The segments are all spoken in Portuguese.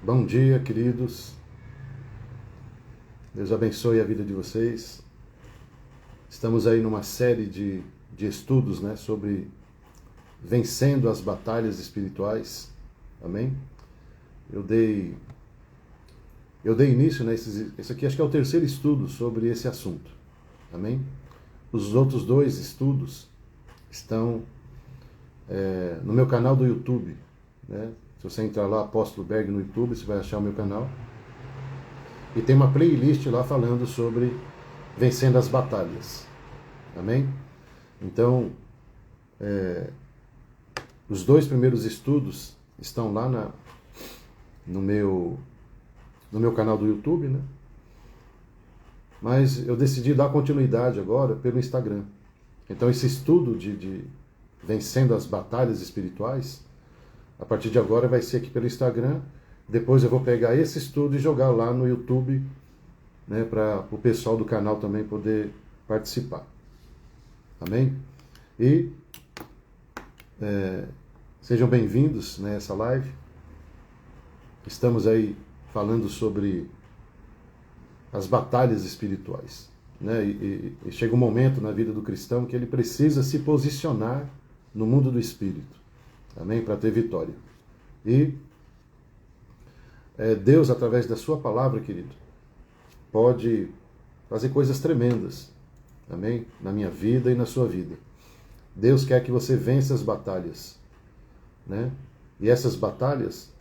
Bom dia, queridos. Deus abençoe a vida de vocês. Estamos aí numa série de estudos, né, sobre vencendo as batalhas espirituais. Amém? Eu dei início, né, esse aqui acho que é o terceiro estudo sobre esse assunto. Amém? Os outros dois estudos estão no meu canal do YouTube, né? Se você entrar lá, Apóstolo Berg no YouTube, você vai achar o meu canal. E tem uma playlist lá falando sobre vencendo as batalhas. Amém? Então, os dois primeiros estudos estão lá no meu canal do YouTube, né? Mas eu decidi dar continuidade agora pelo Instagram. Então, esse estudo de vencendo as batalhas espirituais, a partir de agora vai ser aqui pelo Instagram. Depois eu vou pegar esse estudo e jogar lá no YouTube, né, para o pessoal do canal também poder participar. Amém? E sejam bem-vindos nessa live. Estamos aí falando sobre as batalhas espirituais, né? E chega um momento na vida do cristão que ele precisa se posicionar no mundo do espírito, amém? Para ter vitória. E Deus, através da sua palavra, querido, pode fazer coisas tremendas, amém? Na minha vida e na sua vida. Deus quer que você vença as batalhas, né? E essas batalhas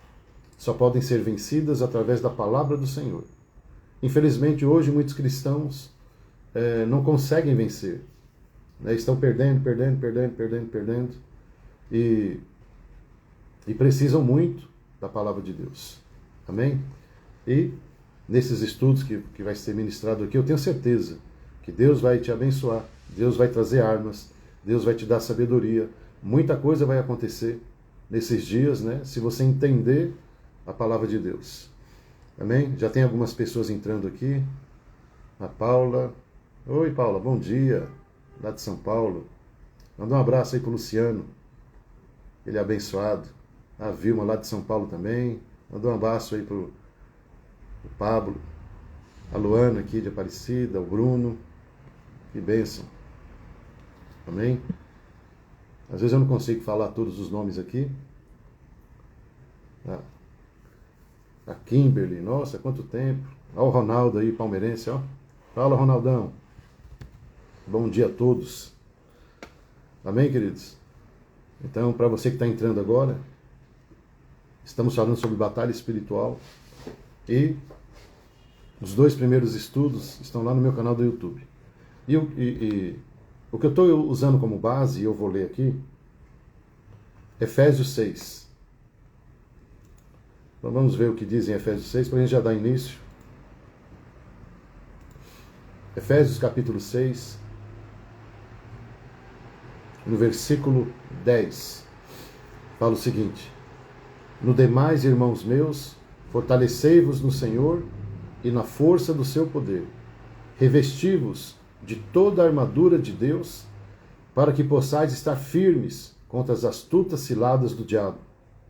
só podem ser vencidas através da palavra do Senhor. Infelizmente, hoje, muitos cristãos não conseguem vencer, né? Estão perdendo e precisam muito da palavra de Deus. Amém? E nesses estudos que vai ser ministrado aqui, eu tenho certeza que Deus vai te abençoar, Deus vai trazer armas, Deus vai te dar sabedoria. Muita coisa vai acontecer nesses dias, né? Se você entender a palavra de Deus. Amém? Já tem algumas pessoas entrando aqui. A Paula. Oi, Paula, bom dia. Lá de São Paulo. Manda um abraço aí pro Luciano. Ele é abençoado. A Vilma lá de São Paulo também. Manda um abraço aí pro Pablo. A Luana aqui de Aparecida. O Bruno. Que bênção. Amém? Às vezes eu não consigo falar todos os nomes aqui. A Kimberly, nossa, quanto tempo. Olha o Ronaldo aí, palmeirense, ó. Fala, Ronaldão. Bom dia a todos. Amém, queridos? Então, para você que está entrando agora, estamos falando sobre batalha espiritual. E os dois primeiros estudos estão lá no meu canal do YouTube. E o que eu estou usando como base, e eu vou ler aqui, Efésios 6. Então vamos ver o que diz em Efésios 6, para a gente já dar início. Efésios capítulo 6, no versículo 10, fala o seguinte: No demais, irmãos meus, fortalecei-vos no Senhor e na força do seu poder. Revesti-vos de toda a armadura de Deus, para que possais estar firmes contra as astutas ciladas do diabo.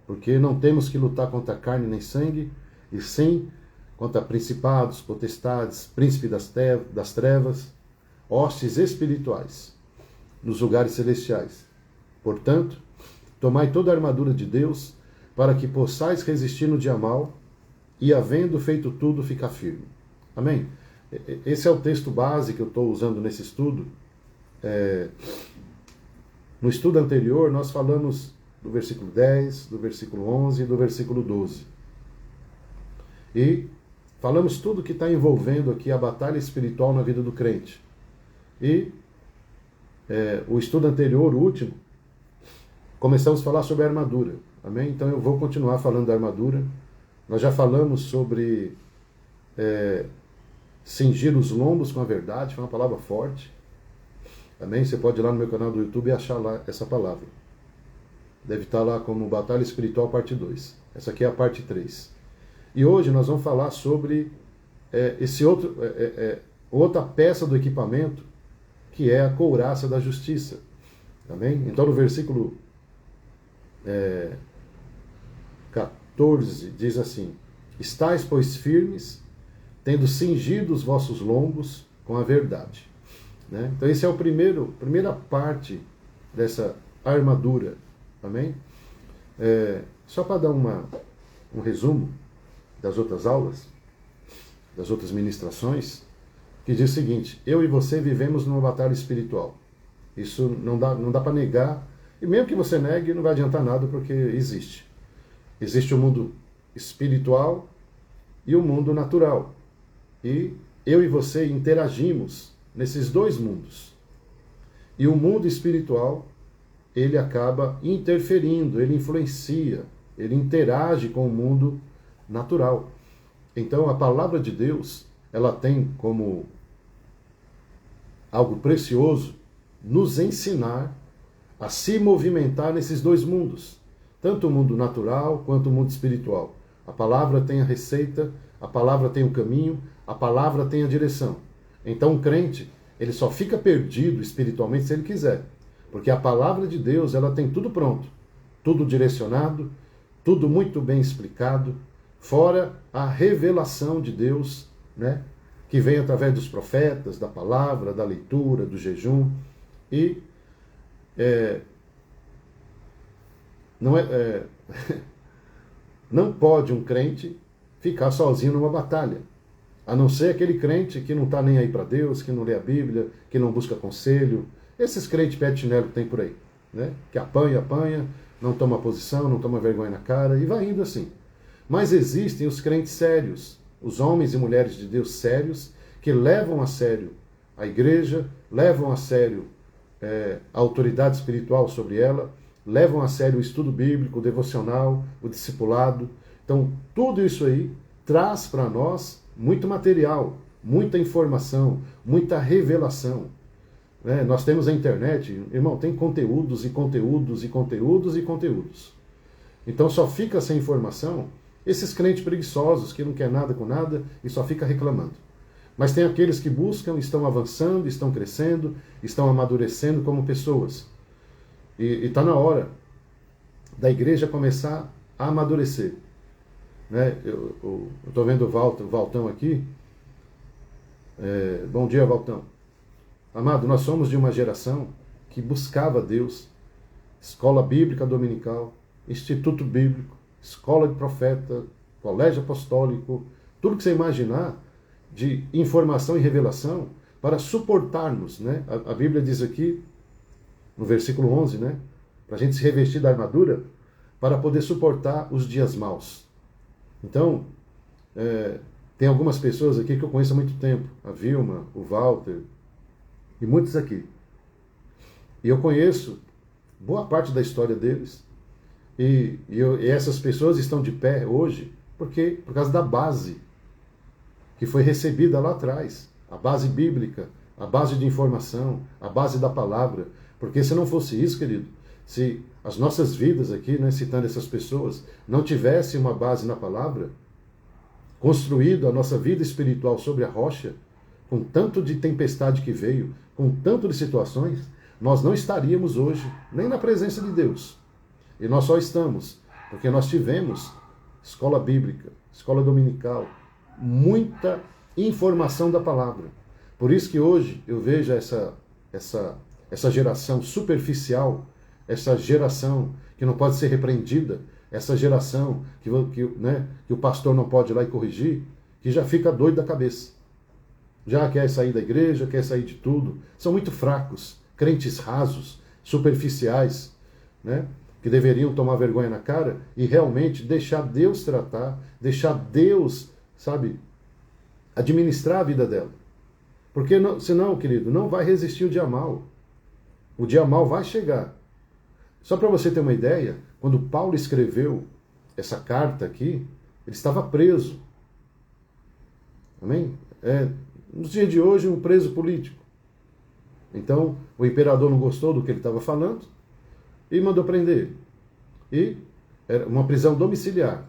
Porque não temos que lutar contra carne nem sangue, e sim contra principados, potestades, príncipes das trevas, hostes espirituais nos lugares celestiais. Portanto, tomai toda a armadura de Deus, para que possais resistir no dia mau, e havendo feito tudo, ficar firme. Amém? Esse é o texto base que eu estou usando nesse estudo. No estudo anterior, nós falamos do versículo 10, do versículo 11 e do versículo 12. E falamos tudo que está envolvendo aqui a batalha espiritual na vida do crente. E o estudo anterior, o último, começamos a falar sobre a armadura. Amém? Então eu vou continuar falando da armadura. Nós já falamos sobre cingir os lombos com a verdade, foi uma palavra forte. Amém? Você pode ir lá no meu canal do YouTube e achar lá essa palavra. Deve estar lá como Batalha Espiritual parte 2. Essa aqui é a parte 3. E hoje nós vamos falar sobre outra peça do equipamento, que é a couraça da justiça. Amém? Então no versículo 14 diz assim: Estais, pois, firmes, tendo cingido os vossos lombos com a verdade. Né? Então, esse é a primeira parte dessa armadura. Amém? Só para dar um resumo das outras aulas, das outras ministrações, que diz o seguinte: eu e você vivemos numa batalha espiritual. Isso não dá para negar, e mesmo que você negue, não vai adiantar nada, porque existe. Existe o mundo espiritual e o mundo natural. E eu e você interagimos nesses dois mundos. E o mundo espiritual, ele acaba interferindo, ele influencia, ele interage com o mundo natural. Então, a palavra de Deus, ela tem como algo precioso nos ensinar a se movimentar nesses dois mundos, tanto o mundo natural quanto o mundo espiritual. A palavra tem a receita, a palavra tem o caminho, a palavra tem a direção. Então, o crente, ele só fica perdido espiritualmente se ele quiser, porque a palavra de Deus, ela tem tudo pronto, tudo direcionado, tudo muito bem explicado, fora a revelação de Deus, né, que vem através dos profetas, da palavra, da leitura, do jejum. E não pode um crente ficar sozinho numa batalha, a não ser aquele crente que não está nem aí para Deus, que não lê a Bíblia, que não busca conselho. Esses crentes pé de chinelo que tem por aí, né? Que apanha, não toma posição, não toma vergonha na cara e vai indo assim. Mas existem os crentes sérios, os homens e mulheres de Deus sérios, que levam a sério a igreja, levam a sério a autoridade espiritual sobre ela, levam a sério o estudo bíblico, o devocional, o discipulado. Então, tudo isso aí traz para nós muito material, muita informação, muita revelação. Nós temos a internet, irmão, tem conteúdos e conteúdos e conteúdos e conteúdos. Então, só fica sem informação esses crentes preguiçosos que não quer nada com nada e só fica reclamando. Mas tem aqueles que buscam, estão avançando, estão crescendo, estão amadurecendo como pessoas. E está na hora da igreja começar a amadurecer. Eu estou vendo o Valtão aqui. Bom dia, Valtão. Amado, nós somos de uma geração que buscava Deus. Escola Bíblica Dominical, Instituto Bíblico, Escola de Profeta, Colégio Apostólico, tudo que você imaginar de informação e revelação para suportarmos, né? A Bíblia diz aqui, no versículo 11, né? Para a gente se revestir da armadura para poder suportar os dias maus. Então, tem algumas pessoas aqui que eu conheço há muito tempo, a Vilma, o Walter, e muitos aqui. E eu conheço boa parte da história deles. E essas pessoas estão de pé hoje por causa da base que foi recebida lá atrás. A base bíblica, a base de informação, a base da palavra. Porque se não fosse isso, querido, se as nossas vidas aqui, né, citando essas pessoas, não tivesse uma base na palavra, construído a nossa vida espiritual sobre a rocha, com tanto de tempestade que veio, com tanto de situações, nós não estaríamos hoje nem na presença de Deus. E nós só estamos porque nós tivemos escola bíblica, escola dominical, muita informação da palavra. Por isso que hoje eu vejo essa geração superficial, essa geração que não pode ser repreendida, essa geração que o pastor não pode ir lá e corrigir, que já fica doido da cabeça. Já quer sair da igreja, quer sair de tudo. São muito fracos, crentes rasos, superficiais, né? Que deveriam tomar vergonha na cara e realmente deixar Deus tratar, deixar Deus, administrar a vida dela. Porque senão, querido, não vai resistir o dia mal. O dia mal vai chegar. Só para você ter uma ideia, quando Paulo escreveu essa carta aqui, ele estava preso. Amém? Nos dias de hoje, um preso político. Então, o imperador não gostou do que ele estava falando e mandou prender. E era uma prisão domiciliar.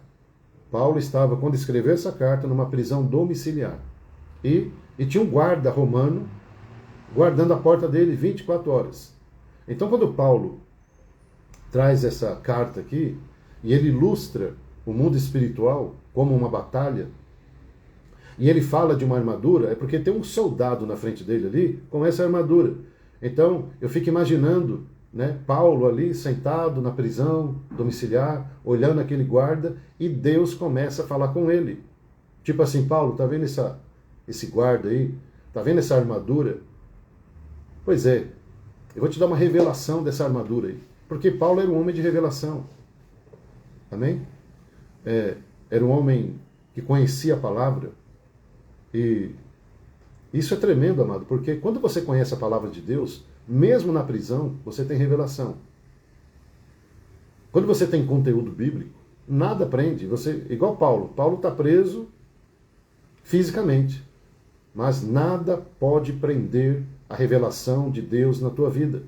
Paulo estava, quando escreveu essa carta, numa prisão domiciliar. E tinha um guarda romano guardando a porta dele 24 horas. Então, quando Paulo traz essa carta aqui, e ele ilustra o mundo espiritual, como uma batalha, e ele fala de uma armadura, é porque tem um soldado na frente dele ali com essa armadura. Então, eu fico imaginando, né, Paulo ali sentado na prisão domiciliar, olhando aquele guarda, e Deus começa a falar com ele. Tipo assim, Paulo, tá vendo esse guarda aí? Tá vendo essa armadura? Pois é, eu vou te dar uma revelação dessa armadura aí. Porque Paulo era um homem de revelação. Amém? Era um homem que conhecia a palavra. E isso é tremendo, amado, porque quando você conhece a palavra de Deus, mesmo na prisão, você tem revelação. Quando você tem conteúdo bíblico, nada prende. Você, igual Paulo. Paulo está preso fisicamente, mas nada pode prender a revelação de Deus na tua vida.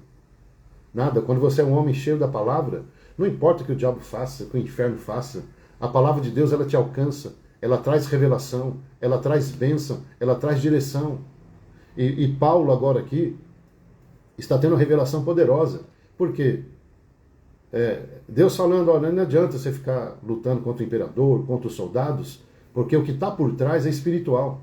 Nada. Quando você é um homem cheio da palavra, não importa o que o diabo faça, o que o inferno faça, a palavra de Deus ela te alcança, ela traz revelação, ela traz bênção, ela traz direção. E Paulo agora aqui está tendo uma revelação poderosa. Por quê? Deus falando, olha, não adianta você ficar lutando contra o imperador, contra os soldados, porque o que está por trás é espiritual.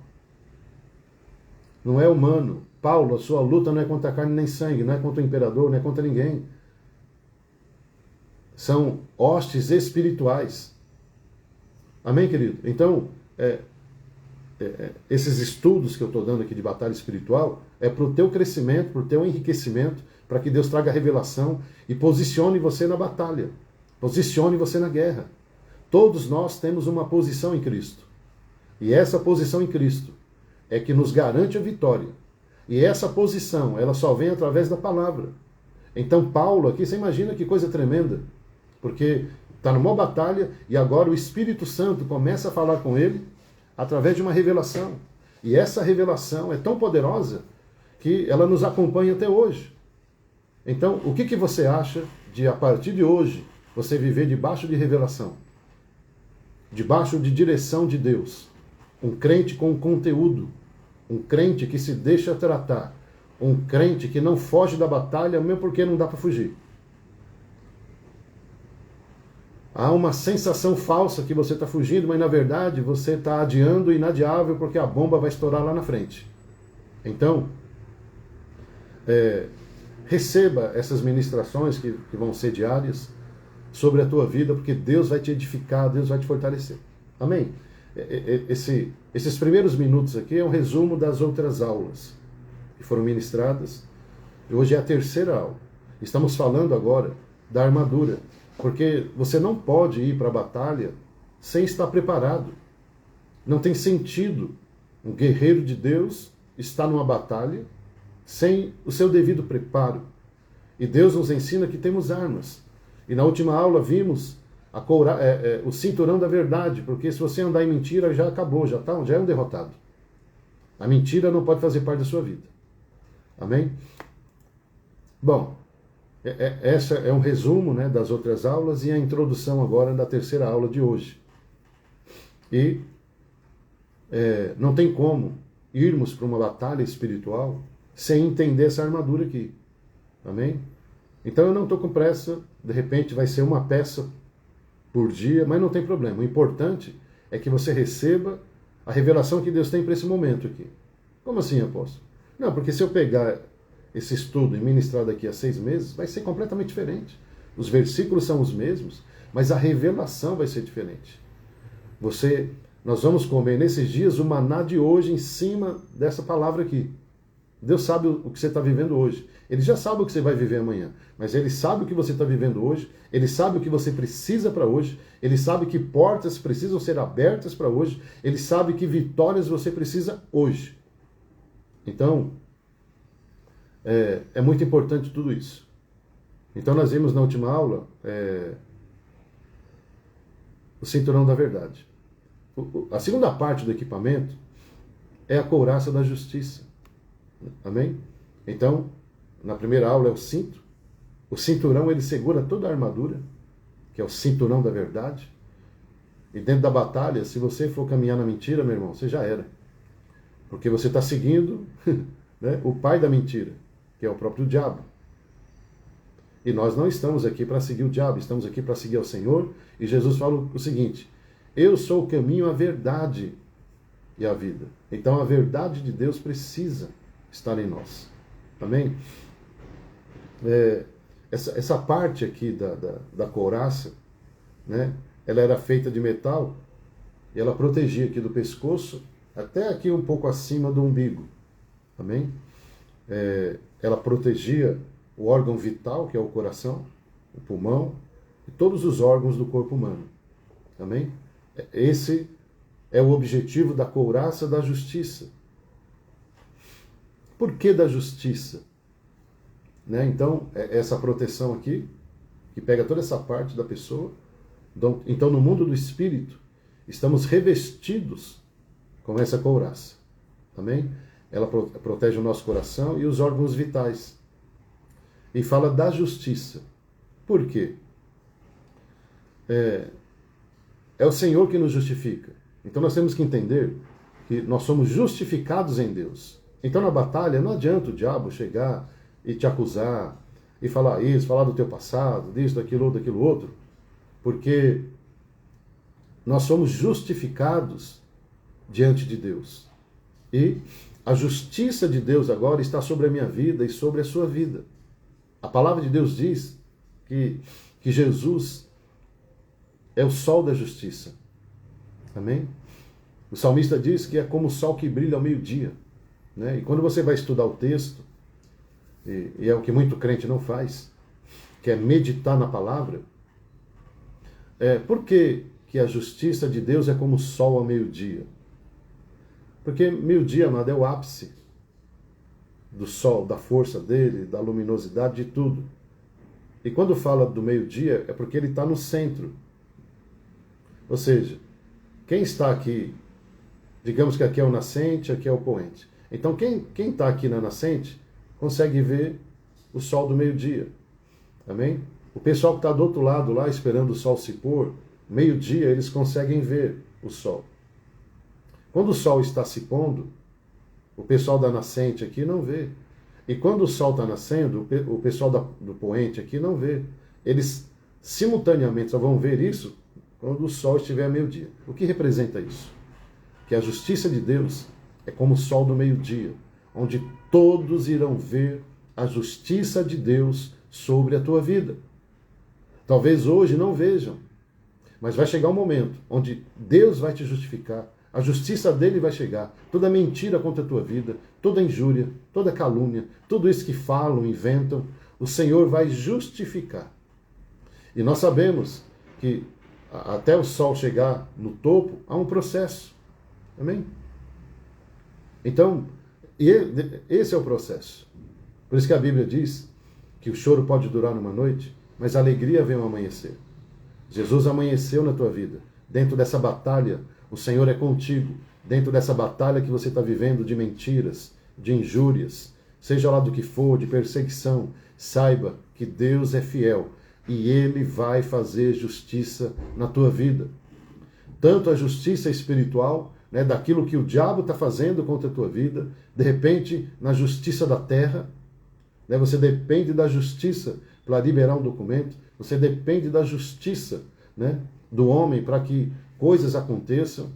Não é humano. Paulo, a sua luta não é contra carne nem sangue, não é contra o imperador, não é contra ninguém. São hostes espirituais. Amém, querido? Então, esses estudos que eu estou dando aqui de batalha espiritual é para o teu crescimento, para o teu enriquecimento, para que Deus traga revelação e posicione você na batalha, posicione você na guerra. Todos nós temos uma posição em Cristo. E essa posição em Cristo é que nos garante a vitória. E essa posição, ela só vem através da palavra. Então Paulo aqui, você imagina que coisa tremenda, porque está numa batalha e agora o Espírito Santo começa a falar com ele através de uma revelação. E essa revelação é tão poderosa que ela nos acompanha até hoje. Então, o que você acha de, a partir de hoje, você viver debaixo de revelação? Debaixo de direção de Deus. Um crente com conteúdo. Um crente que se deixa tratar. Um crente que não foge da batalha, mesmo porque não dá para fugir. Há uma sensação falsa que você está fugindo, mas na verdade você está adiando o inadiável porque a bomba vai estourar lá na frente. Então, receba essas ministrações que vão ser diárias sobre a tua vida, porque Deus vai te edificar, Deus vai te fortalecer. Amém? Esses primeiros minutos aqui é um resumo das outras aulas que foram ministradas. Hoje é a terceira aula. Estamos falando agora da armadura. Porque você não pode ir para a batalha sem estar preparado. Não tem sentido um guerreiro de Deus estar numa batalha sem o seu devido preparo. E Deus nos ensina que temos armas. E na última aula vimos o cinturão da verdade, porque se você andar em mentira já acabou, já é um derrotado. A mentira não pode fazer parte da sua vida. Amém? Bom, essa é um resumo, né, das outras aulas e a introdução agora da terceira aula de hoje. E não tem como irmos para uma batalha espiritual sem entender essa armadura aqui. Amém? Então eu não estou com pressa, de repente vai ser uma peça por dia, mas não tem problema. O importante é que você receba a revelação que Deus tem para esse momento aqui. Como assim, apóstolo? Não, porque se eu pegar esse estudo e ministrar daqui a 6 meses, vai ser completamente diferente. Os versículos são os mesmos, mas a revelação vai ser diferente. Nós vamos comer nesses dias o maná de hoje em cima dessa palavra aqui. Deus sabe o que você está vivendo hoje. Ele já sabe o que você vai viver amanhã, mas Ele sabe o que você está vivendo hoje, Ele sabe o que você precisa para hoje, Ele sabe que portas precisam ser abertas para hoje, Ele sabe que vitórias você precisa hoje. Então, é muito importante tudo isso. Então nós vimos na última aula o cinturão da verdade. A segunda parte do equipamento é a couraça da justiça. Amém? Então, na primeira aula é o cinto. O cinturão ele segura toda a armadura, que é o cinturão da verdade. E dentro da batalha, se você for caminhar na mentira, meu irmão, você já era. Porque você está seguindo né, o pai da mentira, que é o próprio diabo. E nós não estamos aqui para seguir o diabo, estamos aqui para seguir ao Senhor. E Jesus fala o seguinte, Eu sou o caminho, a verdade e a vida. Então a verdade de Deus precisa estar em nós. Amém? Essa parte aqui da couraça, né? Ela era feita de metal e ela protegia aqui do pescoço até aqui um pouco acima do umbigo. Amém? Ela protegia o órgão vital, que é o coração, o pulmão e todos os órgãos do corpo humano. Amém? Esse é o objetivo da couraça da justiça. Por que da justiça? Né? Então, essa proteção aqui, que pega toda essa parte da pessoa. Então, no mundo do espírito, estamos revestidos com essa couraça. Amém? Ela protege o nosso coração e os órgãos vitais. E fala da justiça. Por quê? É o Senhor que nos justifica. Então nós temos que entender que nós somos justificados em Deus. Então na batalha não adianta o diabo chegar e te acusar e falar isso, falar do teu passado, disso, daquilo outro, porque nós somos justificados diante de Deus. E a justiça de Deus agora está sobre a minha vida e sobre a sua vida. A palavra de Deus diz que Jesus é o sol da justiça. Amém? O salmista diz que é como o sol que brilha ao meio-dia. Né? E quando você vai estudar o texto, e é o que muito crente não faz, que é meditar na palavra, por que a justiça de Deus é como o sol ao meio-dia? Porque meio-dia, amado, é o ápice do sol, da força dele, da luminosidade, de tudo. E quando fala do meio-dia, é porque ele está no centro. Ou seja, quem está aqui, digamos que aqui é o nascente, aqui é o poente. Então quem está aqui na nascente consegue ver o sol do meio-dia. Amém? O pessoal que está do outro lado lá, esperando o sol se pôr, meio-dia eles conseguem ver o sol. Quando o sol está se pondo, o pessoal da nascente aqui não vê. E quando o sol está nascendo, o pessoal do poente aqui não vê. Eles simultaneamente só vão ver isso quando o sol estiver a meio-dia. O que representa isso? Que a justiça de Deus é como o sol do meio-dia, onde todos irão ver a justiça de Deus sobre a tua vida. Talvez hoje não vejam, mas vai chegar um momento onde Deus vai te justificar, a justiça dele vai chegar, toda mentira contra a tua vida, toda injúria, toda calúnia, tudo isso que falam, inventam, o Senhor vai justificar. E nós sabemos que até o sol chegar no topo, há um processo. Amém? Então, esse é o processo. Por isso que a Bíblia diz que o choro pode durar uma noite, mas a alegria vem ao amanhecer. Jesus amanheceu na tua vida. Dentro dessa batalha, o Senhor é contigo. Dentro dessa batalha que você está vivendo de mentiras, de injúrias, seja lá do que for, de perseguição, saiba que Deus é fiel e Ele vai fazer justiça na tua vida. Tanto a justiça espiritual, né, daquilo que o diabo está fazendo contra a tua vida, de repente, na justiça da terra, né, você depende da justiça para liberar um documento, você depende da justiça, né, do homem para que coisas aconteçam.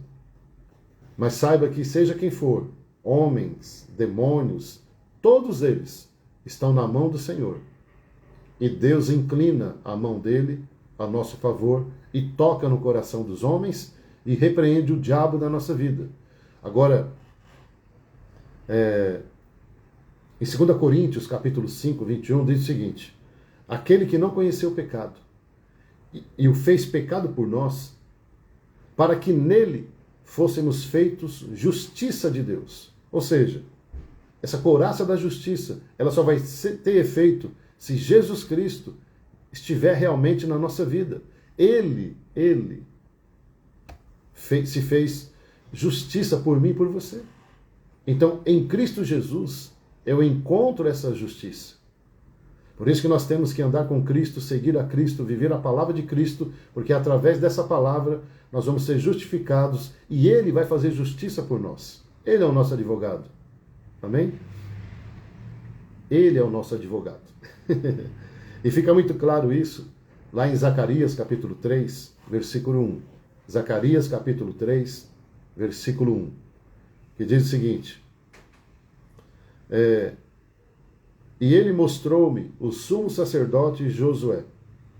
Mas saiba que seja quem for, homens, demônios, todos eles estão na mão do Senhor. E Deus inclina a mão dele a nosso favor e toca no coração dos homens e repreende o diabo da nossa vida. Agora, em 2 Coríntios, capítulo 5, 21, diz o seguinte: aquele que não conheceu o pecado e o fez pecado por nós, para que nele fôssemos feitos justiça de Deus. Ou seja, essa couraça da justiça, ela só vai ter efeito se Jesus Cristo estiver realmente na nossa vida. Ele se fez justiça por mim e por você. Então, em Cristo Jesus, eu encontro essa justiça. Por isso que nós temos que andar com Cristo, seguir a Cristo, viver a palavra de Cristo, porque através dessa palavra nós vamos ser justificados e Ele vai fazer justiça por nós. Ele é o nosso advogado. Amém? Ele é o nosso advogado. E fica muito claro isso lá em Zacarias capítulo 3, versículo 1. Zacarias capítulo 3, versículo 1, que diz o seguinte: E ele mostrou-me o sumo sacerdote Josué,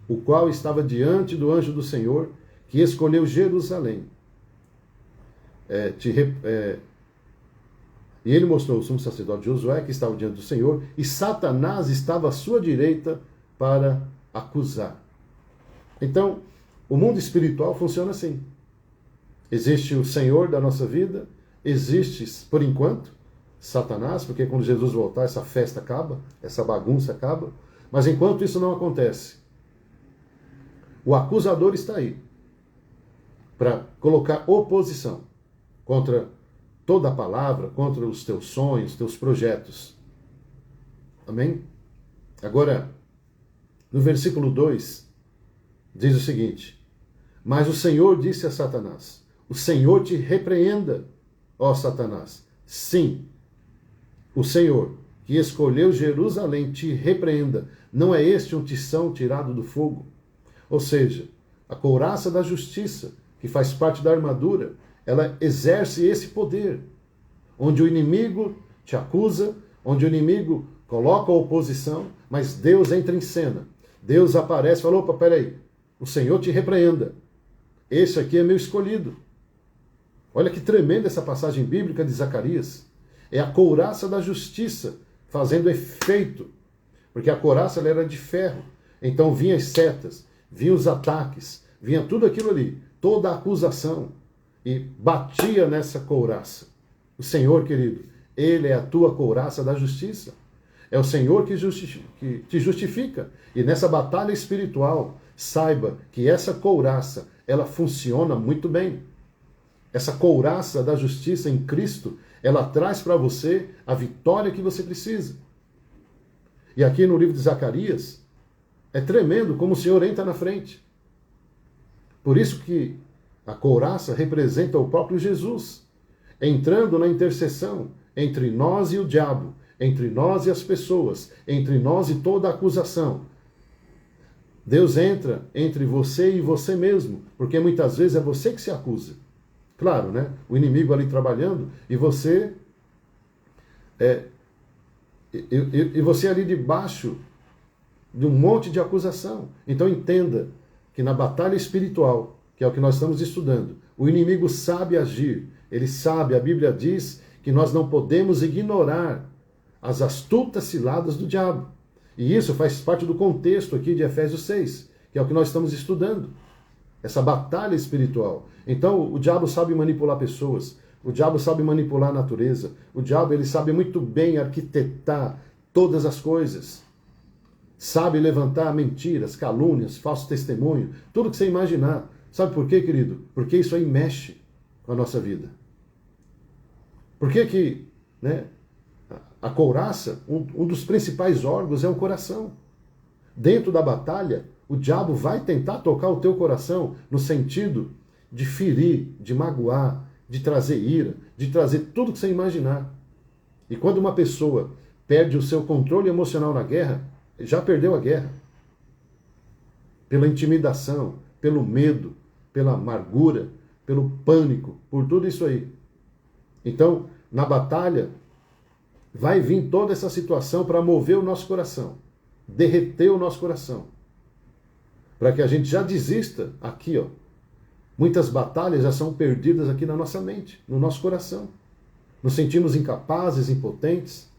o qual estava diante do anjo do Senhor, que escolheu Jerusalém. E ele mostrou o sumo sacerdote Josué, que estava diante do Senhor, e Satanás estava à sua direita para acusar. Então, o mundo espiritual funciona assim. Existe o Senhor da nossa vida, existe, por enquanto, Satanás, porque quando Jesus voltar, essa festa acaba, essa bagunça acaba. Mas enquanto isso não acontece, o acusador está aí para colocar oposição contra toda a palavra, contra os teus sonhos, teus projetos. Amém? Agora, no versículo 2, diz o seguinte: Mas o Senhor disse a Satanás: O Senhor te repreenda, ó Satanás. Sim, o Senhor, que escolheu Jerusalém, te repreenda. Não é este um tição tirado do fogo? Ou seja, a couraça da justiça, que faz parte da armadura, ela exerce esse poder, onde o inimigo te acusa, onde o inimigo coloca a oposição, mas Deus entra em cena. Deus aparece e fala: opa, peraí, o Senhor te repreenda. Esse aqui é meu escolhido. Olha que tremenda essa passagem bíblica de Zacarias. É a couraça da justiça fazendo efeito. Porque a couraça ela era de ferro. Então vinham as setas, vinham os ataques, vinha tudo aquilo ali, toda a acusação. E batia nessa couraça. O Senhor, querido, Ele é a tua couraça da justiça. É o Senhor que te justifica. E nessa batalha espiritual, saiba que essa couraça, ela funciona muito bem. Essa couraça da justiça em Cristo, ela traz para você a vitória que você precisa. E aqui no livro de Zacarias, é tremendo como o Senhor entra na frente. Por isso que a couraça representa o próprio Jesus, entrando na intercessão entre nós e o diabo, entre nós e as pessoas, entre nós e toda a acusação. Deus entra entre você e você mesmo, porque muitas vezes é você que se acusa. Claro, né? O inimigo ali trabalhando e você você ali debaixo de um monte de acusação. Então entenda que na batalha espiritual, que é o que nós estamos estudando, o inimigo sabe agir. Ele sabe, a Bíblia diz que nós não podemos ignorar as astutas ciladas do diabo. E isso faz parte do contexto aqui de Efésios 6, que é o que nós estamos estudando. Essa batalha espiritual. Então, o diabo sabe manipular pessoas. O diabo sabe manipular a natureza. O diabo, ele sabe muito bem arquitetar todas as coisas. Sabe levantar mentiras, calúnias, falso testemunho, tudo que você imaginar. Sabe por quê, querido? Porque isso aí mexe com a nossa vida. Por que né, a couraça, um dos principais órgãos é o coração. Dentro da batalha, o diabo vai tentar tocar o teu coração no sentido de ferir, de magoar, de trazer ira, de trazer tudo que você imaginar. E quando uma pessoa perde o seu controle emocional na guerra, já perdeu a guerra. Pela intimidação, pelo medo, pela amargura, pelo pânico, por tudo isso aí. Então, na batalha, vai vir toda essa situação para mover o nosso coração, derreter o nosso coração, para que a gente já desista aqui, ó. Muitas batalhas já são perdidas aqui na nossa mente, no nosso coração. Nos sentimos incapazes, impotentes,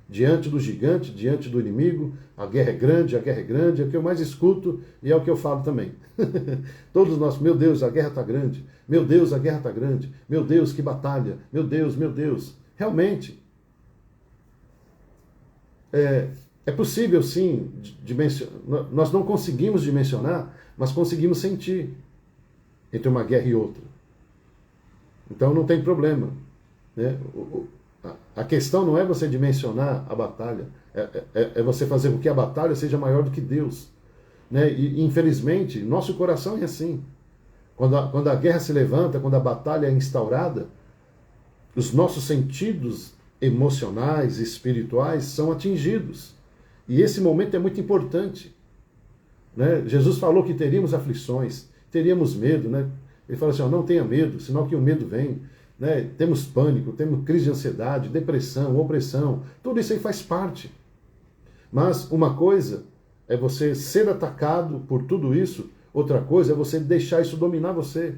diante do gigante, diante do inimigo. A guerra é grande, é o que eu mais escuto e é o que eu falo também. Todos nós, meu Deus, a guerra está grande. Meu Deus, a guerra está grande. Meu Deus, que batalha. Meu Deus, meu Deus. Realmente, é possível sim dimensionar. Nós não conseguimos dimensionar, mas conseguimos sentir entre uma guerra e outra. Então não tem problema, né? A questão não é você dimensionar a batalha, é você fazer com que a batalha seja maior do que Deus, né? E infelizmente, nosso coração é assim. Quando a guerra se levanta, quando a batalha é instaurada, os nossos sentidos emocionais e espirituais são atingidos. E esse momento é muito importante, né? Jesus falou que teríamos aflições, teríamos medo, né? Ele fala assim, ó, não tenha medo, sinal que o medo vem. Né? Temos pânico, temos crise de ansiedade, depressão, opressão, tudo isso aí faz parte. Mas uma coisa é você ser atacado por tudo isso, outra coisa é você deixar isso dominar você.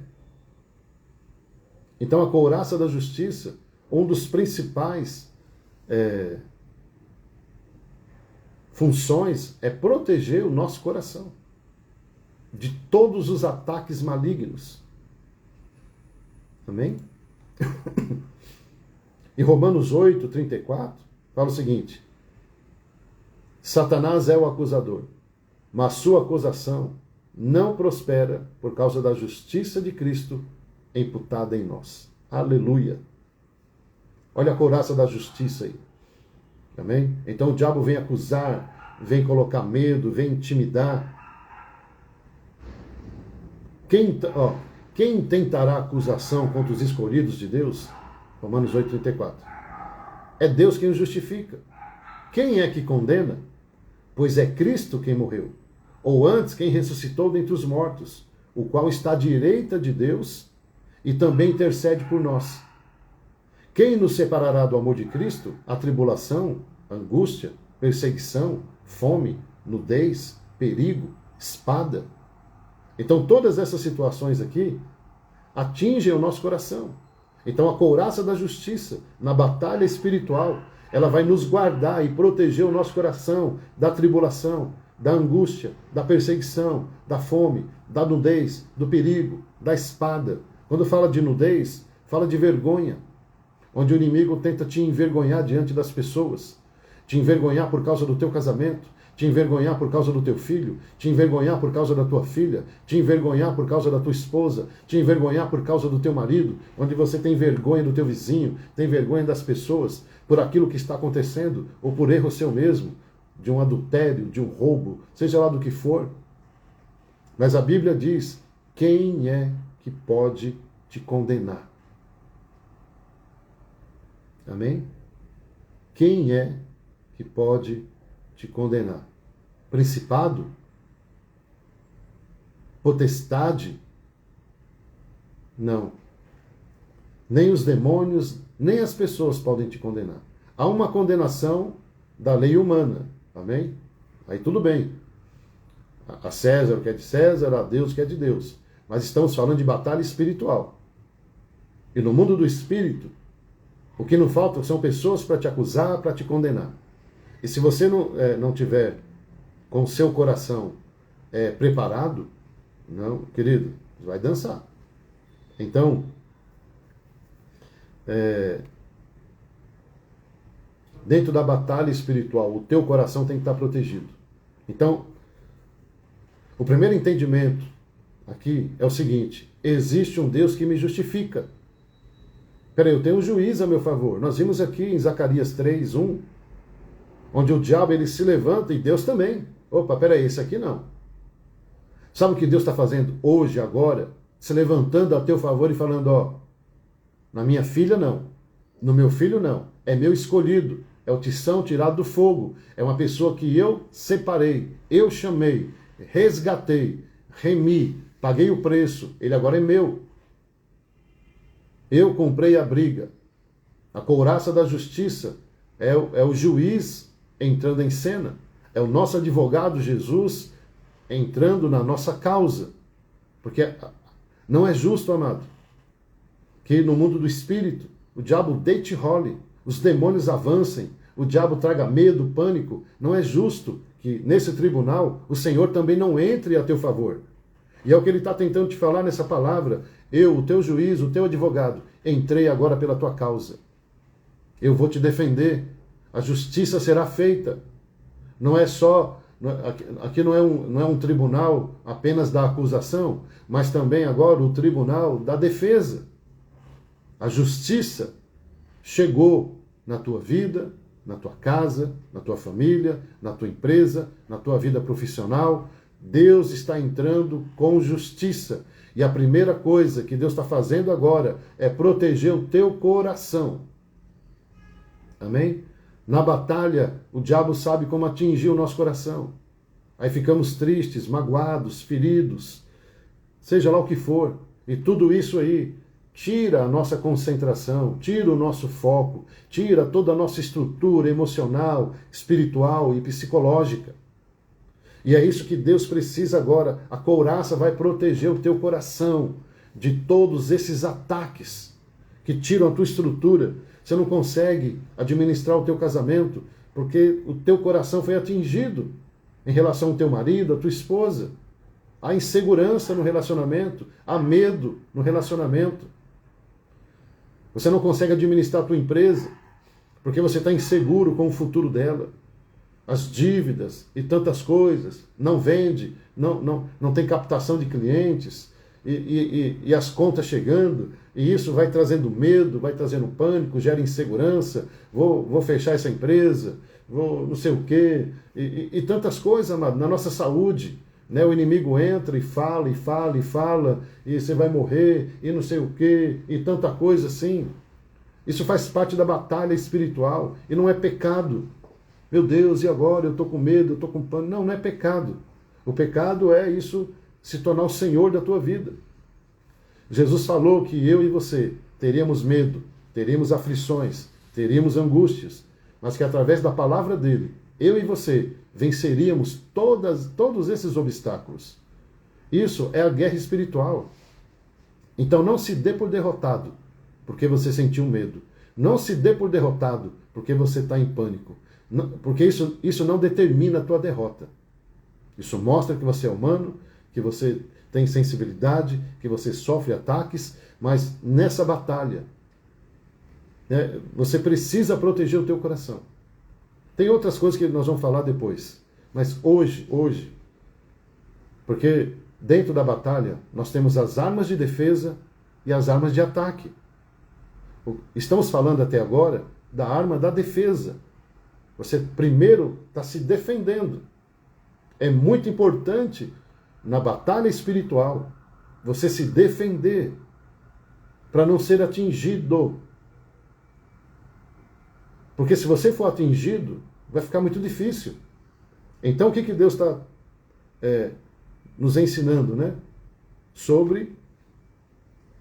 Então a couraça da justiça, um dos principais funções é proteger o nosso coração de todos os ataques malignos. Amém? Em Romanos 8:34, fala o seguinte: Satanás é o acusador, mas sua acusação não prospera por causa da justiça de Cristo imputada em nós. Aleluia! Olha a couraça da justiça aí. Amém? Então o diabo vem acusar, vem colocar medo, vem intimidar. Quem tentará acusação contra os escolhidos de Deus? Romanos 8:34. É Deus quem os justifica. Quem é que condena? Pois é Cristo quem morreu, ou antes quem ressuscitou dentre os mortos, o qual está à direita de Deus e também intercede por nós. Quem nos separará do amor de Cristo? A tribulação, angústia, perseguição, fome, nudez, perigo, espada. Então todas essas situações aqui atingem o nosso coração. Então a couraça da justiça, na batalha espiritual, ela vai nos guardar e proteger o nosso coração da tribulação, da angústia, da perseguição, da fome, da nudez, do perigo, da espada. Quando fala de nudez, fala de vergonha, onde o inimigo tenta te envergonhar diante das pessoas, te envergonhar por causa do teu casamento, te envergonhar por causa do teu filho, te envergonhar por causa da tua filha, te envergonhar por causa da tua esposa, te envergonhar por causa do teu marido, onde você tem vergonha do teu vizinho, tem vergonha das pessoas, por aquilo que está acontecendo, ou por erro seu mesmo, de um adultério, de um roubo, seja lá do que for. Mas a Bíblia diz, quem é que pode te condenar? Amém? Quem é que pode te condenar? Principado? Potestade? Não. Nem os demônios, nem as pessoas podem te condenar. Há uma condenação da lei humana. Amém? Aí tudo bem. A César o que é de César, a Deus o que é de Deus. Mas estamos falando de batalha espiritual. E no mundo do espírito, o que não falta são pessoas para te acusar, para te condenar. E se você não tiver com o seu coração preparado, não, querido, vai dançar. Então, dentro da batalha espiritual, o teu coração tem que estar protegido. Então, o primeiro entendimento aqui é o seguinte: existe um Deus que me justifica. Peraí, eu tenho um juiz a meu favor. Nós vimos aqui em Zacarias 3:1, onde o diabo ele se levanta e Deus também. Opa, peraí, esse aqui não. Sabe o que Deus está fazendo hoje, agora? Se levantando a teu favor e falando, ó, na minha filha não, no meu filho não, é meu escolhido, é o tição tirado do fogo, é uma pessoa que eu separei, eu chamei, resgatei, remi, paguei o preço, ele agora é meu. Eu comprei a briga. A couraça da justiça é o juiz entrando em cena. É o nosso advogado Jesus entrando na nossa causa. Porque não é justo, amado, que no mundo do espírito o diabo deite e role, os demônios avancem, o diabo traga medo, pânico. Não é justo que nesse tribunal o Senhor também não entre a teu favor. E é o que ele está tentando te falar nessa palavra. Eu, o teu juiz, o teu advogado, entrei agora pela tua causa. Eu vou te defender. A justiça será feita. Não é só... Aqui não é um tribunal apenas da acusação, mas também agora o tribunal da defesa. A justiça chegou na tua vida, na tua casa, na tua família, na tua empresa, na tua vida profissional. Deus está entrando com justiça. E a primeira coisa que Deus está fazendo agora é proteger o teu coração. Amém? Na batalha, o diabo sabe como atingir o nosso coração. Aí ficamos tristes, magoados, feridos, seja lá o que for. E tudo isso aí tira a nossa concentração, tira o nosso foco, tira toda a nossa estrutura emocional, espiritual e psicológica. E é isso que Deus precisa agora. A couraça vai proteger o teu coração de todos esses ataques que tiram a tua estrutura. Você não consegue administrar o teu casamento porque o teu coração foi atingido em relação ao teu marido, à tua esposa. Há insegurança no relacionamento, há medo no relacionamento. Você não consegue administrar a tua empresa porque você está inseguro com o futuro dela. As dívidas e tantas coisas, não vende, não tem captação de clientes, e as contas chegando, e isso vai trazendo medo, vai trazendo pânico, gera insegurança, vou fechar essa empresa, vou não sei o quê, e tantas coisas, amado, na nossa saúde, né? O inimigo entra e fala, e fala, e fala, e você vai morrer, e não sei o quê, e tanta coisa assim. Isso faz parte da batalha espiritual, e não é pecado. Meu Deus, e agora? Eu estou com medo, eu estou com pânico. Não, não é pecado. O pecado é isso se tornar o Senhor da tua vida. Jesus falou que eu e você teríamos medo, teríamos aflições, teríamos angústias, mas que através da palavra dele, eu e você venceríamos todos esses obstáculos. Isso é a guerra espiritual. Então não se dê por derrotado porque você sentiu medo. Não se dê por derrotado porque você está em pânico. Porque isso não determina a tua derrota. Isso mostra que você é humano, que você tem sensibilidade, que você sofre ataques, mas nessa batalha, né, você precisa proteger o teu coração. Tem outras coisas que nós vamos falar depois, mas hoje, porque dentro da batalha nós temos as armas de defesa e as armas de ataque. Estamos falando até agora da arma da defesa. Você primeiro está se defendendo. É muito importante na batalha espiritual você se defender para não ser atingido. Porque se você for atingido, vai ficar muito difícil. Então o que Deus está nos ensinando, né? Sobre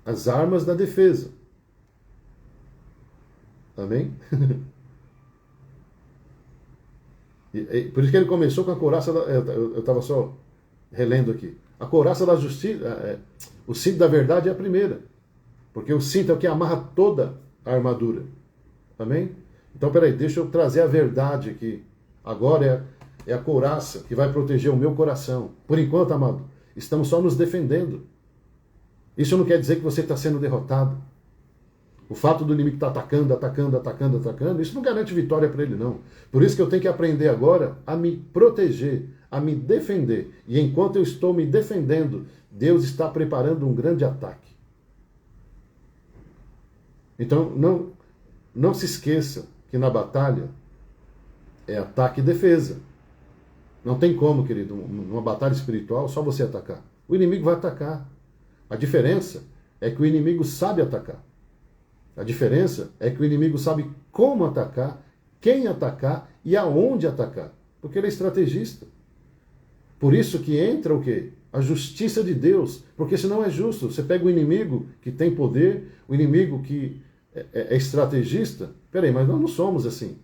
as armas da defesa. Amém? Por isso que ele começou com a couraça eu estava só relendo aqui. A couraça da justiça, o cinto da verdade é a primeira. Porque o cinto é o que amarra toda a armadura. Amém? Então, peraí, deixa eu trazer a verdade aqui. Agora é a couraça que vai proteger o meu coração. Por enquanto, amado, estamos só nos defendendo. Isso não quer dizer que você está sendo derrotado. O fato do inimigo estar atacando, isso não garante vitória para ele, não. Por isso que eu tenho que aprender agora a me proteger, a me defender. E enquanto eu estou me defendendo, Deus está preparando um grande ataque. Então, não se esqueça que na batalha é ataque e defesa. Não tem como, querido, numa batalha espiritual, só você atacar. O inimigo vai atacar. A diferença é que o inimigo sabe atacar. A diferença é que o inimigo sabe como atacar, quem atacar e aonde atacar. Porque ele é estrategista. Por isso que entra o quê? A justiça de Deus. Porque senão é justo. Você pega o inimigo que tem poder, o inimigo que é estrategista. Peraí, mas nós não somos assim.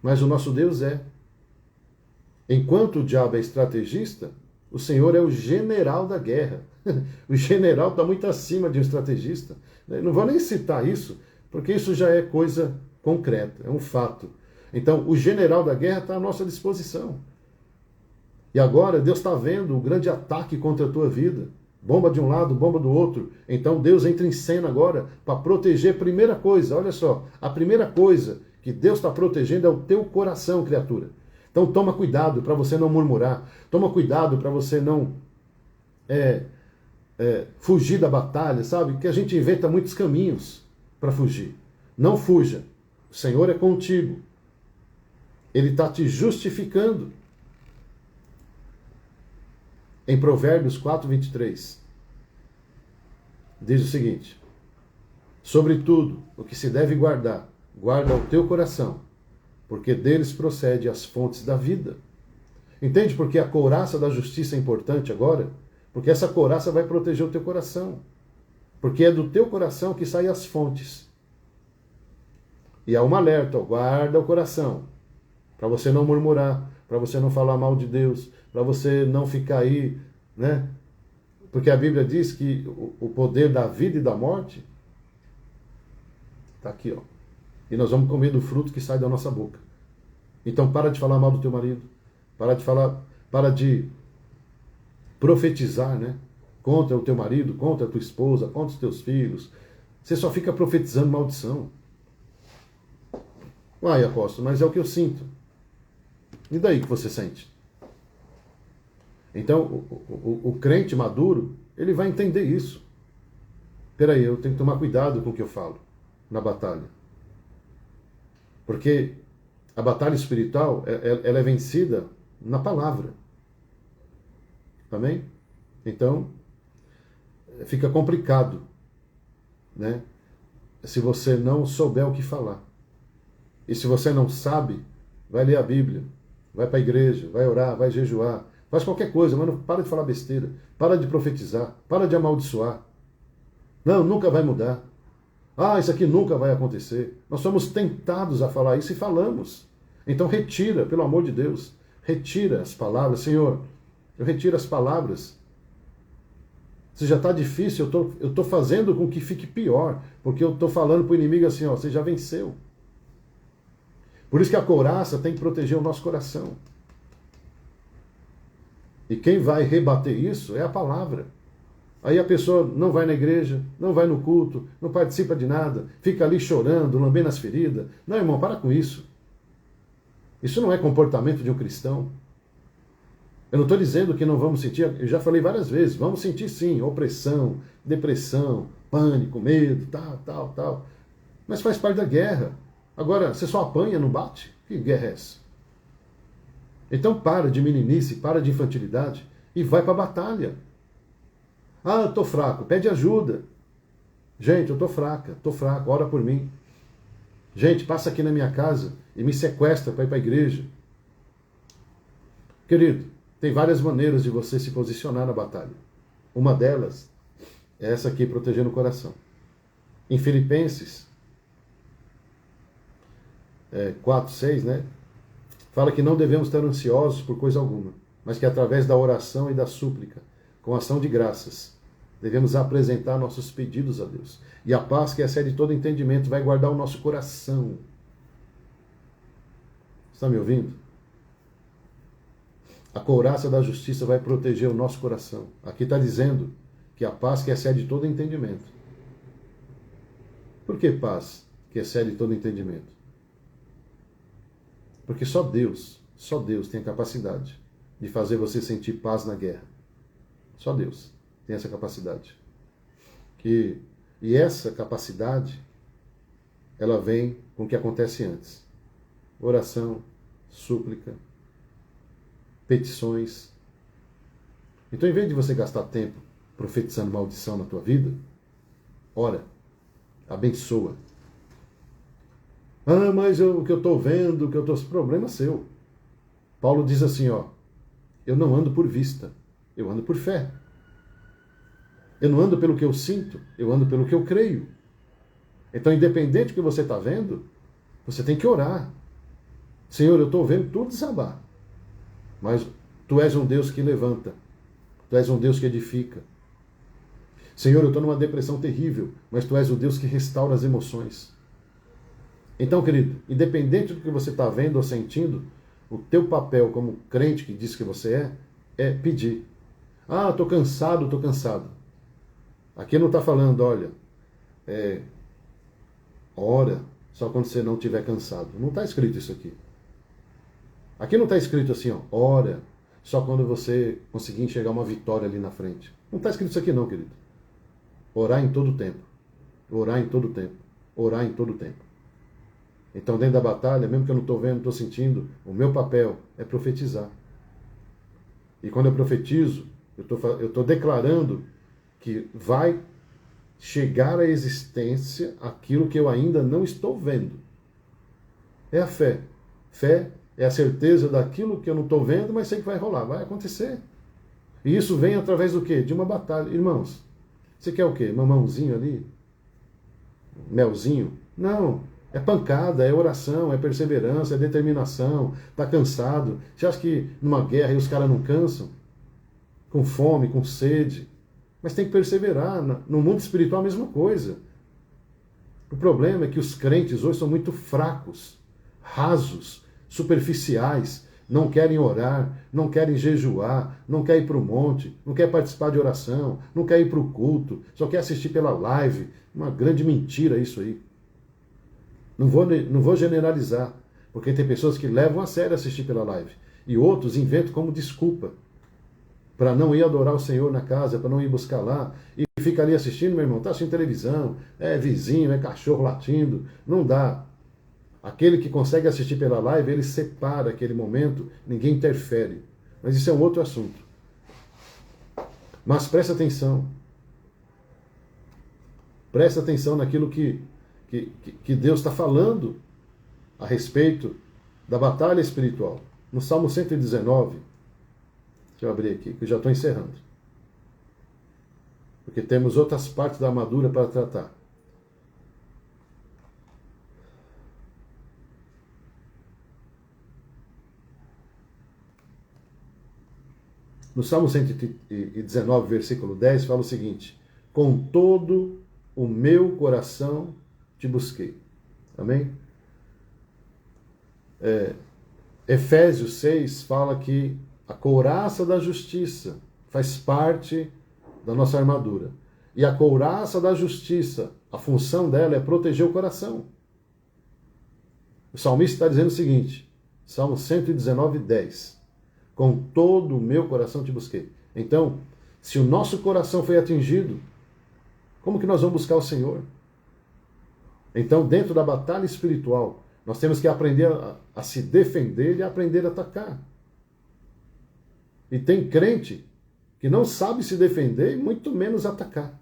Mas o nosso Deus é. Enquanto o diabo é estrategista, o Senhor é o general da guerra. O general está muito acima de um estrategista. Não vou nem citar isso, porque isso já é coisa concreta, é um fato. Então, o general da guerra está à nossa disposição. E agora, Deus está vendo o grande ataque contra a tua vida. Bomba de um lado, bomba do outro. Então, Deus entra em cena agora para proteger. Primeira coisa, olha só, a primeira coisa que Deus está protegendo é o teu coração, criatura. Então, toma cuidado para você não murmurar. Toma cuidado para você não fugir da batalha, sabe? Que a gente inventa muitos caminhos para fugir. Não fuja. O Senhor é contigo. Ele está te justificando. Em Provérbios 4:23, diz o seguinte: sobretudo, o que se deve guardar, guarda o teu coração, porque deles procede as fontes da vida. Entende porque a couraça da justiça é importante agora? Porque essa couraça vai proteger o teu coração. Porque é do teu coração que saem as fontes. E há um alerta, ó, guarda o coração. Para você não murmurar, para você não falar mal de Deus, para você não ficar aí, né? Porque a Bíblia diz que o poder da vida e da morte está aqui, ó. E nós vamos comer do fruto que sai da nossa boca. Então para de falar mal do teu marido, para de profetizar, né? Contra o teu marido, contra a tua esposa, contra os teus filhos. Você só fica profetizando maldição. Uai, apóstolo, mas é o que eu sinto. E daí que você sente? Então, o crente maduro, ele vai entender isso. Peraí, eu tenho que tomar cuidado com o que eu falo na batalha. Porque a batalha espiritual, ela é vencida na palavra. Amém? Então, fica complicado, né? Se você não souber o que falar. E se você não sabe, vai ler a Bíblia, vai para a igreja, vai orar, vai jejuar, faz qualquer coisa, mas não para de falar besteira, para de profetizar, para de amaldiçoar. Não, nunca vai mudar. Ah, isso aqui nunca vai acontecer. Nós somos tentados a falar isso e falamos. Então retira, pelo amor de Deus, retira as palavras. Senhor, eu retiro as palavras. Se já está difícil, eu estou fazendo com que fique pior, porque eu estou falando para o inimigo assim, ó, você já venceu. Por isso que a couraça tem que proteger o nosso coração. E quem vai rebater isso é a palavra. Aí a pessoa não vai na igreja, não vai no culto, não participa de nada, fica ali chorando, lambendo as feridas. Não, irmão, para com isso. Isso não é comportamento de um cristão. Eu não estou dizendo que não vamos sentir, eu já falei várias vezes, vamos sentir sim, opressão, depressão, pânico, medo, tal. Mas faz parte da guerra. Agora, você só apanha, não bate? Que guerra é essa? Então para de meninice, para de infantilidade e vai para a batalha. Ah, eu estou fraco, pede ajuda. Gente, eu estou fraco, ora por mim. Gente, passa aqui na minha casa e me sequestra para ir para a igreja. Querido, tem várias maneiras de você se posicionar na batalha. Uma delas é essa aqui, protegendo o coração. Em Filipenses 4:6, né? Fala que não devemos estar ansiosos por coisa alguma, mas que através da oração e da súplica, com ação de graças, devemos apresentar nossos pedidos a Deus. E a paz que excede todo entendimento vai guardar o nosso coração. Está me ouvindo? A couraça da justiça vai proteger o nosso coração. Aqui está dizendo que a paz que excede todo entendimento. Por que paz que excede todo entendimento? Porque só Deus tem a capacidade de fazer você sentir paz na guerra. Só Deus tem essa capacidade. E essa capacidade, ela vem com o que acontece antes. Oração, súplica, petições. Então, em vez de você gastar tempo profetizando maldição na tua vida, ora, abençoa. Ah, mas o que eu estou vendo, o que eu estou... Problema seu. Paulo diz assim, ó, eu não ando por vista, eu ando por fé. Eu não ando pelo que eu sinto, eu ando pelo que eu creio. Então, independente do que você está vendo, você tem que orar. Senhor, eu estou vendo tudo desabar. Mas Tu és um Deus que levanta. Tu és um Deus que edifica. Senhor, eu estou numa depressão terrível, mas Tu és o Deus que restaura as emoções. Então, querido, independente do que você está vendo ou sentindo, o teu papel como crente que diz que você é pedir. Ah, estou cansado, estou cansado. Aqui não está falando, olha, ora só quando você não estiver cansado. Não está escrito isso aqui. Aqui não está escrito assim, ó, ora só quando você conseguir enxergar uma vitória ali na frente. Não está escrito isso aqui não, querido. Orar em todo tempo. Orar em todo tempo. Orar em todo tempo. Então, dentro da batalha, mesmo que eu não estou vendo, não estou sentindo, o meu papel é profetizar. E quando eu profetizo, eu estou declarando que vai chegar à existência aquilo que eu ainda não estou vendo. É a fé. Fé é a certeza daquilo que eu não estou vendo, mas sei que vai rolar, vai acontecer. E isso vem através do quê? De uma batalha. Irmãos, você quer o quê? Mamãozinho ali? Melzinho? Não. É pancada, é oração, é perseverança, é determinação. Tá cansado. Você acha que numa guerra os caras não cansam? Com fome, com sede. Mas tem que perseverar. No mundo espiritual a mesma coisa. O problema é que os crentes hoje são muito fracos, rasos, superficiais, não querem orar, não querem jejuar, não querem ir para o monte, não querem participar de oração, não querem ir para o culto, só quer assistir pela live. Uma grande mentira isso aí. Não vou generalizar, porque tem pessoas que levam a sério assistir pela live e outros inventam como desculpa para não ir adorar o Senhor na casa, para não ir buscar lá, e fica ali assistindo, meu irmão, está assistindo televisão, é vizinho, é cachorro latindo, não dá. Aquele que consegue assistir pela live, ele separa aquele momento, ninguém interfere. Mas isso é um outro assunto. Mas presta atenção. Presta atenção naquilo que Deus está falando a respeito da batalha espiritual. No Salmo 119, deixa eu abrir aqui, que eu já estou encerrando. Porque temos outras partes da armadura para tratar. No Salmo 119, versículo 10, fala o seguinte: com todo o meu coração te busquei. Amém? Efésios 6 fala que a couraça da justiça faz parte da nossa armadura. E a couraça da justiça, a função dela é proteger o coração. O salmista está dizendo o seguinte, Salmo 119, 10. Com todo o meu coração te busquei. Então, se o nosso coração foi atingido, como que nós vamos buscar o Senhor? Então, dentro da batalha espiritual, nós temos que aprender a se defender e aprender a atacar. E tem crente que não sabe se defender e muito menos atacar.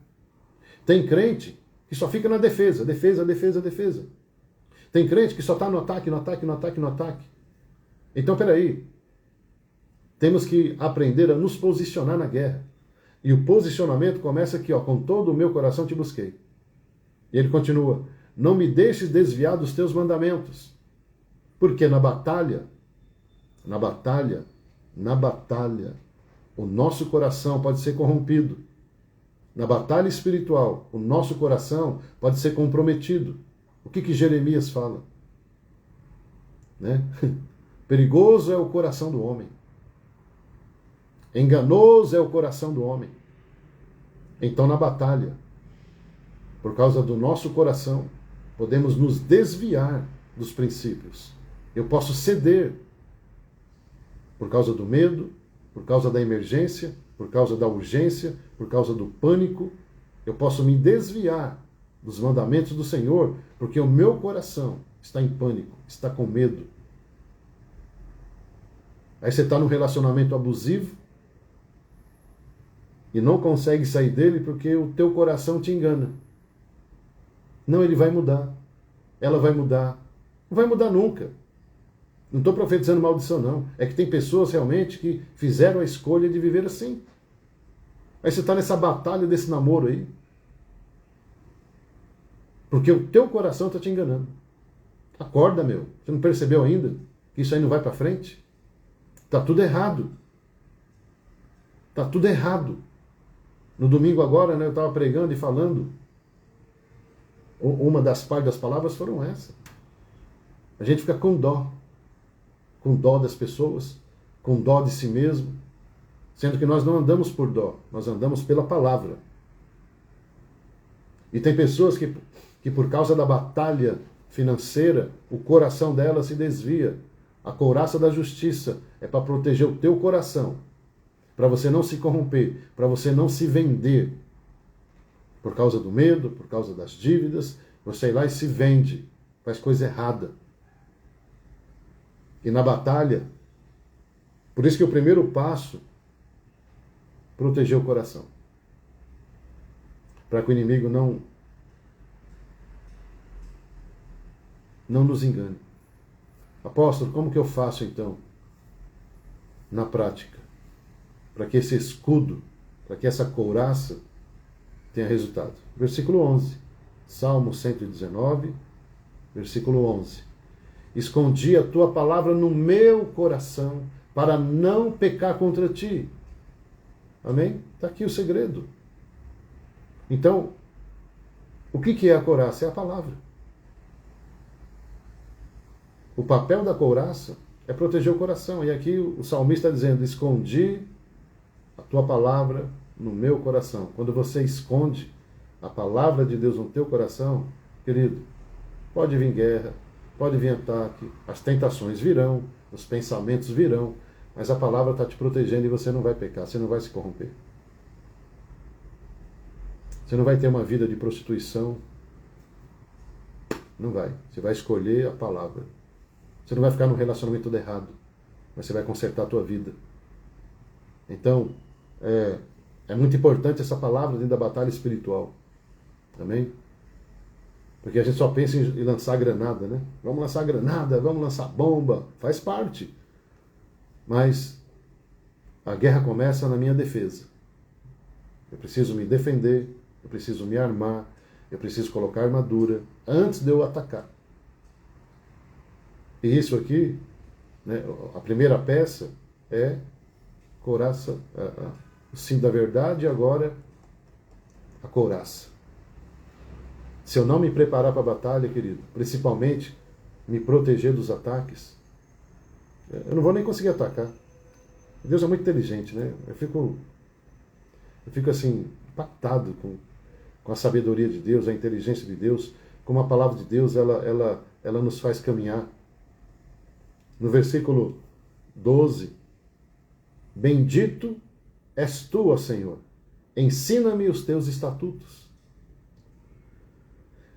Tem crente que só fica na defesa, defesa, defesa, defesa. Tem crente que só está no ataque, no ataque, no ataque, no ataque. Então, peraí. Temos que aprender a nos posicionar na guerra. E o posicionamento começa aqui, ó, com todo o meu coração te busquei. E ele continua, não me deixes desviar dos teus mandamentos. Porque na batalha, o nosso coração pode ser corrompido. Na batalha espiritual, o nosso coração pode ser comprometido. O que Jeremias fala? Né? Perigoso é o coração do homem. Enganoso é o coração do homem. Então, na batalha, por causa do nosso coração, podemos nos desviar dos princípios. Eu posso ceder por causa do medo, por causa da emergência, por causa da urgência, por causa do pânico. Eu posso me desviar dos mandamentos do Senhor, porque o meu coração está em pânico, está com medo. Aí você está num relacionamento abusivo e não consegue sair dele porque o teu coração te engana. Não, ele vai mudar. Ela vai mudar. Não vai mudar nunca. Não estou profetizando maldição, não. É que tem pessoas realmente que fizeram a escolha de viver assim. Aí você está nessa batalha desse namoro aí. Porque o teu coração está te enganando. Acorda, meu. Você não percebeu ainda que isso aí não vai para frente? Está tudo errado. Está tudo errado. No domingo agora, né, eu estava pregando e falando. Uma das partes das palavras foram essa. A gente fica com dó das pessoas, com dó de si mesmo, sendo que nós não andamos por dó, nós andamos pela palavra. E tem pessoas que por causa da batalha financeira, o coração dela se desvia. A couraça da justiça é para proteger o teu coração, para você não se corromper, para você não se vender. Por causa do medo, por causa das dívidas, você ir lá e se vende, faz coisa errada. E na batalha, por isso que o primeiro passo, proteger o coração. Para que o inimigo não nos engane. Apóstolo, como que eu faço então? Na prática. para que esse escudo, para que essa couraça tenha resultado. Versículo 11, Salmo 119, versículo 11. Escondi a tua palavra no meu coração para não pecar contra ti. Amém? Está aqui o segredo. Então, o que é a couraça? É a palavra. O papel da couraça é proteger o coração. E aqui o salmista está dizendo: escondi a tua palavra no meu coração. Quando você esconde a palavra de Deus no teu coração, querido, pode vir guerra, pode vir ataque, as tentações virão, os pensamentos virão, mas a palavra está te protegendo e você não vai pecar, você não vai se corromper. Você não vai ter uma vida de prostituição. Não vai. Você vai escolher a palavra. Você não vai ficar num relacionamento todo errado, mas você vai consertar a tua vida. Então, é muito importante essa palavra dentro da batalha espiritual. Amém? Porque a gente só pensa em lançar granada, né? Vamos lançar granada, vamos lançar bomba. Faz parte. Mas a guerra começa na minha defesa. Eu preciso me defender, eu preciso me armar, eu preciso colocar armadura antes de eu atacar. E isso aqui, né, a primeira peça é couraça, o cinto da verdade, e agora a couraça. Se eu não me preparar para a batalha, querido, principalmente me proteger dos ataques, eu não vou nem conseguir atacar. Deus é muito inteligente, né? Eu fico assim, impactado com a sabedoria de Deus, a inteligência de Deus, como a palavra de Deus, ela nos faz caminhar. No versículo 12, bendito és tu, ó Senhor, ensina-me os teus estatutos.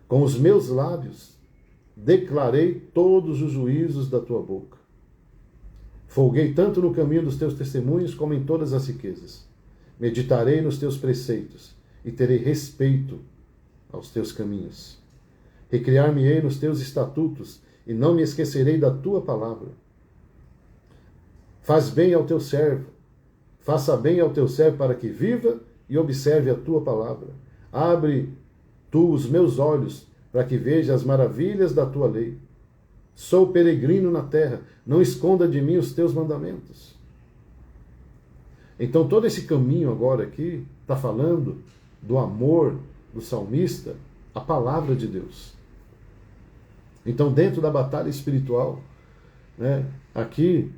Com os meus lábios declarei todos os juízos da tua boca. Folguei tanto no caminho dos teus testemunhos como em todas as riquezas. Meditarei nos teus preceitos e terei respeito aos teus caminhos. Recriar-me-ei nos teus estatutos e não me esquecerei da tua palavra. Faz bem ao teu servo, faça bem ao teu servo para que viva e observe a tua palavra. Abre tu os meus olhos para que veja as maravilhas da tua lei. Sou peregrino na terra, não esconda de mim os teus mandamentos. Então todo esse caminho agora aqui está falando do amor do salmista à palavra de Deus. Então dentro da batalha espiritual, né, aqui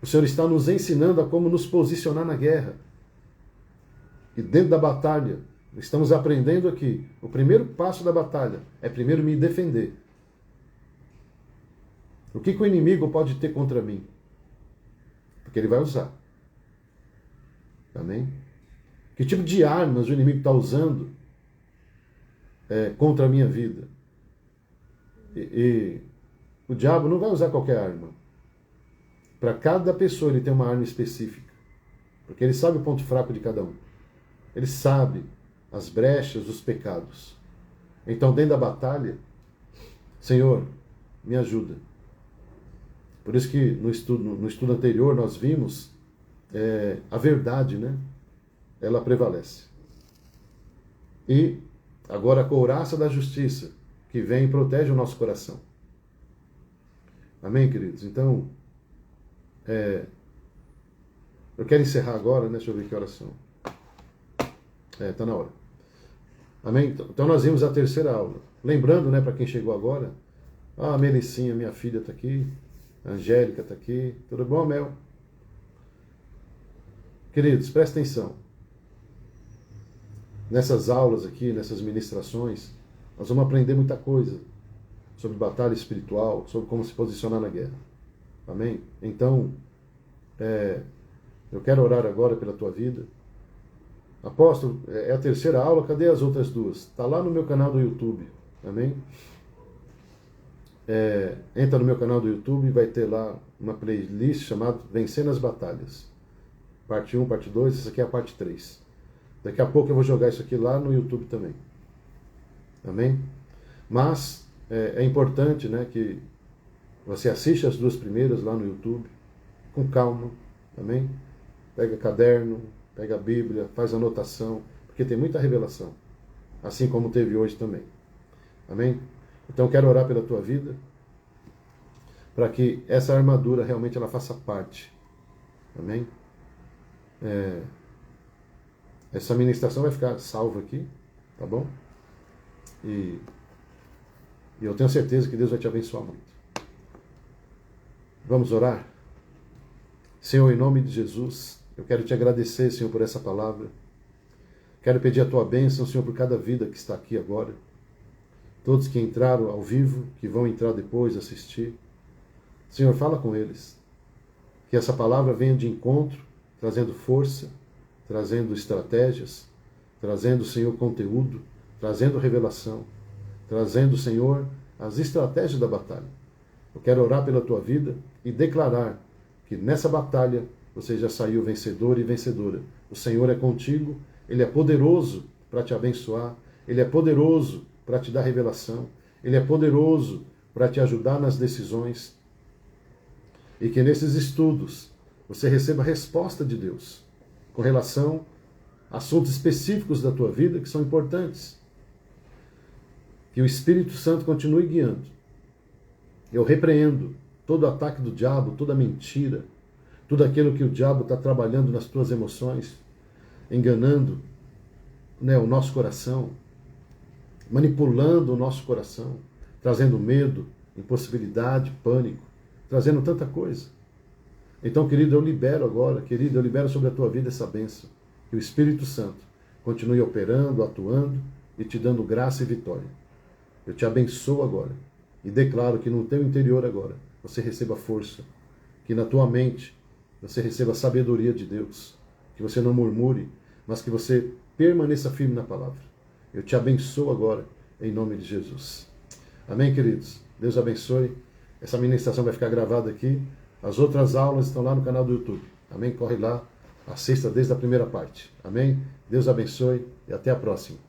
o Senhor está nos ensinando a como nos posicionar na guerra. E dentro da batalha, estamos aprendendo aqui, o primeiro passo da batalha é primeiro me defender. O que o inimigo pode ter contra mim? Porque ele vai usar. Amém? Que tipo de armas o inimigo está usando contra a minha vida? E o diabo não vai usar qualquer arma. Para cada pessoa ele tem uma arma específica. Porque ele sabe o ponto fraco de cada um. Ele sabe as brechas, os pecados. Então, dentro da batalha, Senhor, me ajuda. Por isso que no estudo anterior nós vimos a verdade, né? Ela prevalece. E agora a couraça da justiça, que vem e protege o nosso coração. Amém, queridos? Então, eu quero encerrar agora, né? Deixa eu ver que horas são. Está na hora. Amém? Então nós vimos a terceira aula. Lembrando, né, para quem chegou agora, a Melicinha, minha filha, está aqui. A Angélica está aqui. Tudo bom, Mel? Queridos, prestem atenção. Nessas aulas aqui, nessas ministrações, nós vamos aprender muita coisa sobre batalha espiritual, sobre como se posicionar na guerra. Amém? Então, eu quero orar agora pela tua vida. Apóstolo, é a terceira aula, cadê as outras duas? Está lá no meu canal do YouTube. Amém? Entra no meu canal do YouTube e vai ter lá uma playlist chamada Vencendo as Batalhas. Parte 1, parte 2, essa aqui é a parte 3. Daqui a pouco eu vou jogar isso aqui lá no YouTube também. Amém? Mas é importante, né, que você assista as duas primeiras lá no YouTube, com calma. Amém? pega caderno, pega a Bíblia, faz anotação, porque tem muita revelação, assim como teve hoje também. Amém? Então eu quero orar pela tua vida, para que essa armadura realmente ela faça parte. Amém? Essa ministração vai ficar salva aqui, tá bom? E eu tenho certeza que Deus vai te abençoar muito. Vamos orar? Senhor, em nome de Jesus, eu quero te agradecer, Senhor, por essa palavra. Quero pedir a tua bênção, Senhor, por cada vida que está aqui agora. Todos que entraram ao vivo, que vão entrar depois, assistir. Senhor, fala com eles. Que essa palavra venha de encontro, trazendo força, trazendo estratégias, trazendo, Senhor, conteúdo, trazendo revelação, trazendo, Senhor, as estratégias da batalha. Eu quero orar pela tua vida e declarar que nessa batalha você já saiu vencedor e vencedora. O Senhor é contigo, Ele é poderoso para te abençoar, Ele é poderoso para te dar revelação, Ele é poderoso para te ajudar nas decisões. E que nesses estudos você receba resposta de Deus com relação a assuntos específicos da tua vida que são importantes. Que o Espírito Santo continue guiando. Eu repreendo todo ataque do diabo, toda mentira, tudo aquilo que o diabo está trabalhando nas tuas emoções, enganando, o nosso coração, manipulando o nosso coração, trazendo medo, impossibilidade, pânico, trazendo tanta coisa. Então, querido, eu libero agora, querido, eu libero sobre a tua vida essa bênção. Que o Espírito Santo continue operando, atuando e te dando graça e vitória. Eu te abençoo agora e declaro que no teu interior agora você receba força, que na tua mente você receba a sabedoria de Deus, que você não murmure, mas que você permaneça firme na palavra. Eu te abençoo agora, em nome de Jesus. Amém, queridos? Deus abençoe. Essa ministração vai ficar gravada aqui. As outras aulas estão lá no canal do YouTube. Amém? Corre lá, assista desde a primeira parte. Amém? Deus abençoe e até a próxima.